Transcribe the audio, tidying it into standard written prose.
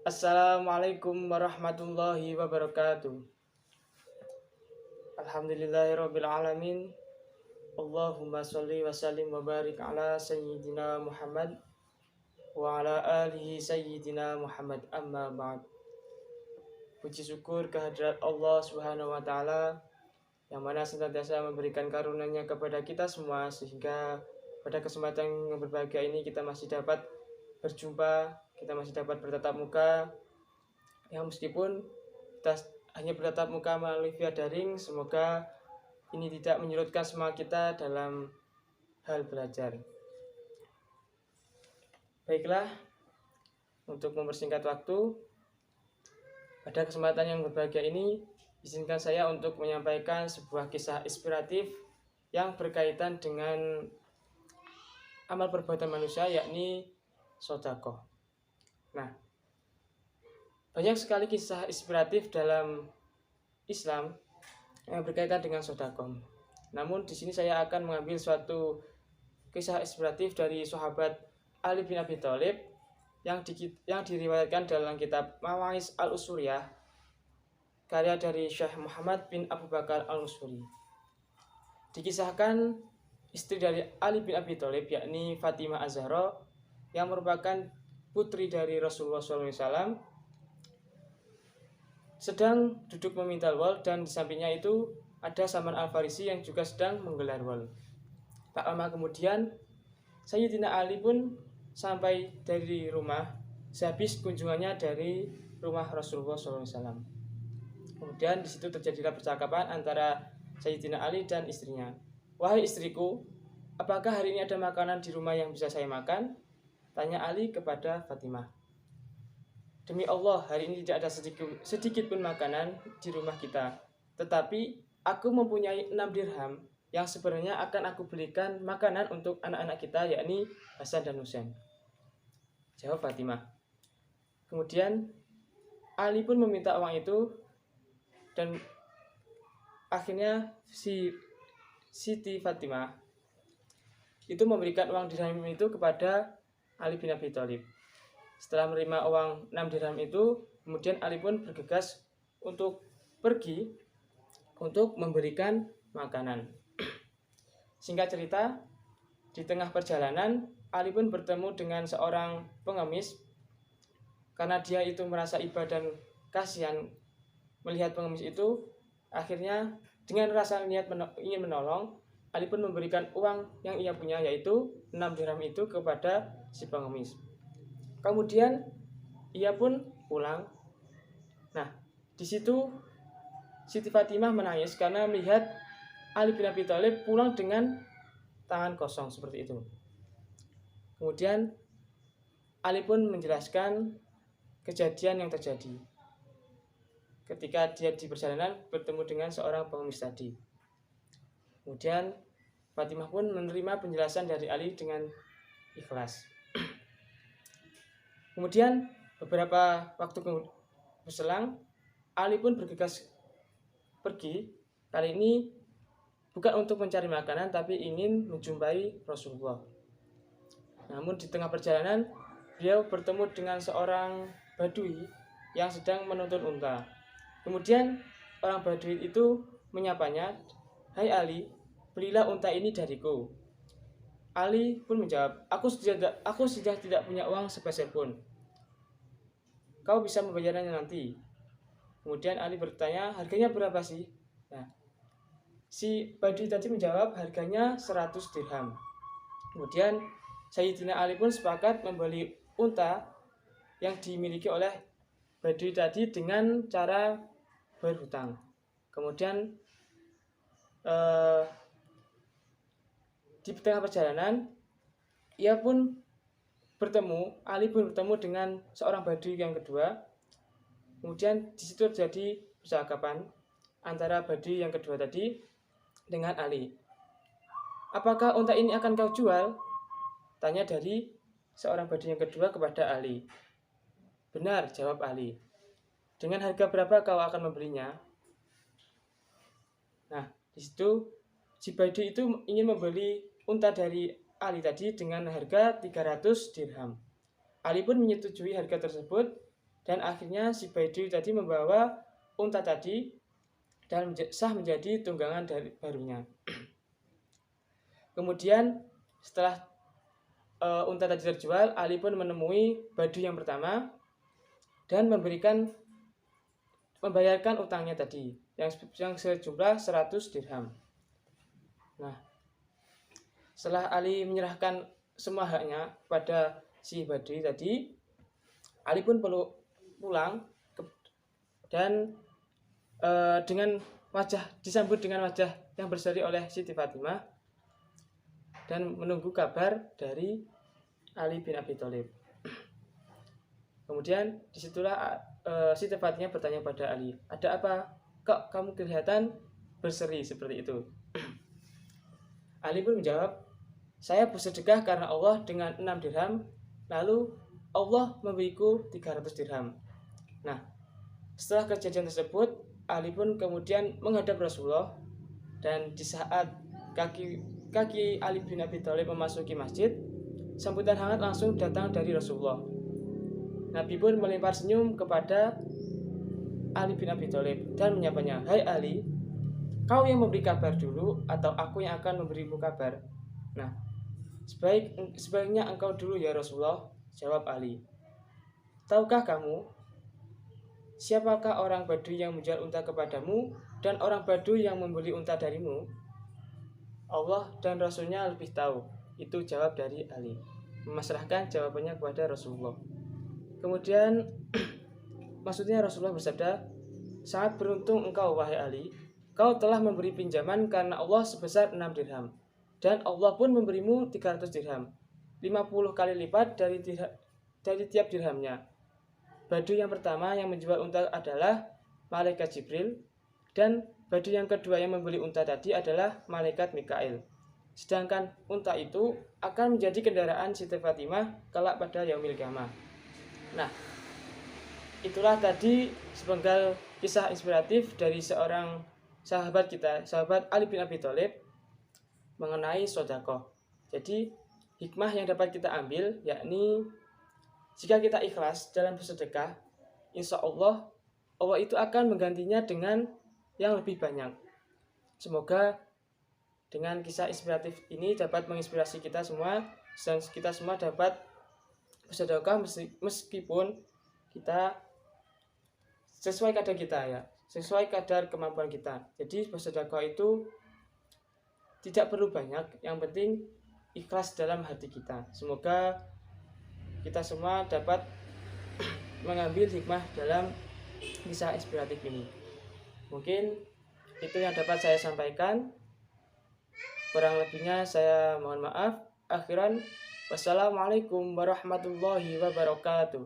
Assalamualaikum warahmatullahi wabarakatuh. Alhamdulillahirabbil alamin. Allahumma sholli wa sallim wa barik ala sayyidina Muhammad wa ala alihi sayyidina Muhammad, amma ba'd. Puji syukur kehadirat Allah Subhanahu wa taala yang mana senantiasa memberikan karunia-Nya kepada kita semua, sehingga pada kesempatan yang berbahagia ini kita masih dapat berjumpa, kita masih dapat bertatap muka, yang meskipun kita hanya bertatap muka melalui via daring, semoga ini tidak menyurutkan semangat kita dalam hal belajar. Baiklah, untuk mempersingkat waktu, pada kesempatan yang berbahagia ini, izinkan saya untuk menyampaikan sebuah kisah inspiratif yang berkaitan dengan amal perbuatan manusia, yakni sedekah. Nah, banyak sekali kisah inspiratif dalam Islam yang berkaitan dengan sedekah. Namun di sini saya akan mengambil suatu kisah inspiratif dari sahabat Ali bin Abi Thalib yang diriwayatkan dalam kitab Mawa'is al-Usuriyah, karya dari Syekh Muhammad bin Abu Bakar al-Usuri. Dikisahkan istri dari Ali bin Abi Thalib, yakni Fatimah Az-Zahra, yang merupakan putri dari Rasulullah SAW, sedang duduk memintal wol, dan di sampingnya itu ada Salman Al-Farisi yang juga sedang menggelar wol. Tak lama kemudian Sayyidina Ali pun sampai dari rumah sehabis kunjungannya dari rumah Rasulullah SAW. Kemudian di situ terjadilah percakapan antara Sayyidina Ali dan istrinya. "Wahai istriku, apakah hari ini ada makanan di rumah yang bisa saya makan?" tanya Ali kepada Fatimah. "Demi Allah, hari ini tidak ada sedikit pun makanan di rumah kita. Tetapi aku mempunyai 6 dirham yang sebenarnya akan aku belikan makanan untuk anak-anak kita, yakni Hasan dan Husain," jawab Fatimah. Kemudian Ali pun meminta uang itu, dan akhirnya Siti Fatimah itu memberikan uang dirham itu kepada Ali bin Abi Thalib. Setelah menerima uang 6 dirham itu, kemudian Ali pun bergegas untuk pergi untuk memberikan makanan. Singkat cerita, di tengah perjalanan Ali pun bertemu dengan seorang pengemis. Karena dia itu merasa iba dan kasihan melihat pengemis itu, akhirnya dengan rasa niat ingin menolong, Ali pun memberikan uang yang ia punya, yaitu 6 dirham itu, kepada si pengemis. Kemudian ia pun pulang. Nah, di situ Siti Fatimah menangis karena melihat Ali bin Abi Thalib pulang dengan tangan kosong seperti itu. Kemudian Ali pun menjelaskan kejadian yang terjadi ketika dia di perjalanan bertemu dengan seorang pengemis tadi. Kemudian Fatimah pun menerima penjelasan dari Ali dengan ikhlas. Kemudian beberapa waktu berselang, Ali pun bergegas pergi. Kali ini bukan untuk mencari makanan, tapi ingin menjumpai Rasulullah. Namun di tengah perjalanan, beliau bertemu dengan seorang badui yang sedang menuntun unta. Kemudian orang badui itu menyapanya, "Hai Ali, belilah unta ini dariku." Ali pun menjawab, aku sudah tidak punya uang sepeser pun. Kau bisa membayarnya nanti." Kemudian Ali bertanya, "Harganya berapa sih?" Nah, si badui tadi menjawab, "Harganya 100 dirham." Kemudian Sayyidina Ali pun sepakat membeli unta yang dimiliki oleh badui tadi dengan cara berhutang. Kemudian di tengah perjalanan Ali pun bertemu dengan seorang badui yang kedua. Kemudian di situ terjadi percakapan antara badui yang kedua tadi dengan Ali. "Apakah unta ini akan kau jual?" tanya dari seorang badui yang kedua kepada Ali. "Benar," jawab Ali. "Dengan harga berapa kau akan membelinya?" Nah, di situ si badui itu ingin membeli unta dari Ali tadi dengan harga 300 dirham. Ali pun menyetujui harga tersebut dan akhirnya si Baiduri tadi membawa unta tadi dan sah menjadi tunggangan dari barunya. Kemudian setelah unta tadi terjual, Ali pun menemui Badui yang pertama dan membayarkan utangnya tadi yang sejumlah 100 dirham. Nah, setelah Ali menyerahkan semua haknya pada si Badui tadi, Ali pun pulang dan disambut dengan wajah yang berseri oleh Siti Fatimah dan menunggu kabar dari Ali bin Abi Thalib. Kemudian disitulah Siti Fatimah bertanya pada Ali, ada apa? Kok kamu kelihatan berseri seperti itu? Ali pun menjawab, saya bersedekah karena Allah dengan 6 dirham, lalu Allah memberiku 300 dirham. Nah, setelah kejadian tersebut, Ali pun kemudian menghadap Rasulullah, dan di saat kaki Ali bin Abi Thalib memasuki masjid, sambutan hangat langsung datang dari Rasulullah. Nabi pun melempar senyum kepada Ali bin Abi Thalib dan menyapanya, hai Ali, kau yang memberi kabar dulu atau aku yang akan memberimu kabar? Nah, sebaiknya engkau dulu ya Rasulullah, jawab Ali. Tahukah kamu siapakah orang Badui yang menjual unta kepadamu dan orang Badui yang membeli unta darimu? Allah dan Rasulnya lebih tahu, itu jawab dari Ali, memasrahkan jawabannya kepada Rasulullah. Kemudian maksudnya Rasulullah bersabda, sangat beruntung engkau wahai Ali, kau telah memberi pinjaman karena Allah sebesar 6 dirham, dan Allah pun memberimu 300 dirham, 50 kali lipat dari tiap dirhamnya. Badui yang pertama yang menjual unta adalah malaikat Jibril, dan badui yang kedua yang membeli unta tadi adalah malaikat Mikail. Sedangkan unta itu akan menjadi kendaraan Siti Fatimah kelak pada yaumil qiyamah. Nah, itulah tadi sepenggal kisah inspiratif dari seorang sahabat kita, sahabat Ali bin Abi Thalib, mengenai sedekah. Jadi hikmah yang dapat kita ambil yakni jika kita ikhlas dalam bersedekah, insya Allah itu akan menggantinya dengan yang lebih banyak. Semoga dengan kisah inspiratif ini dapat menginspirasi kita semua dan kita semua dapat bersedekah meskipun kita sesuai kadar kita ya, sesuai kadar kemampuan kita. Jadi bersedekah itu tidak perlu banyak, yang penting ikhlas dalam hati kita. Semoga kita semua dapat mengambil hikmah dalam kisah inspiratif ini. Mungkin itu yang dapat saya sampaikan. Kurang lebihnya saya mohon maaf. Akhiran, wassalamualaikum warahmatullahi wabarakatuh.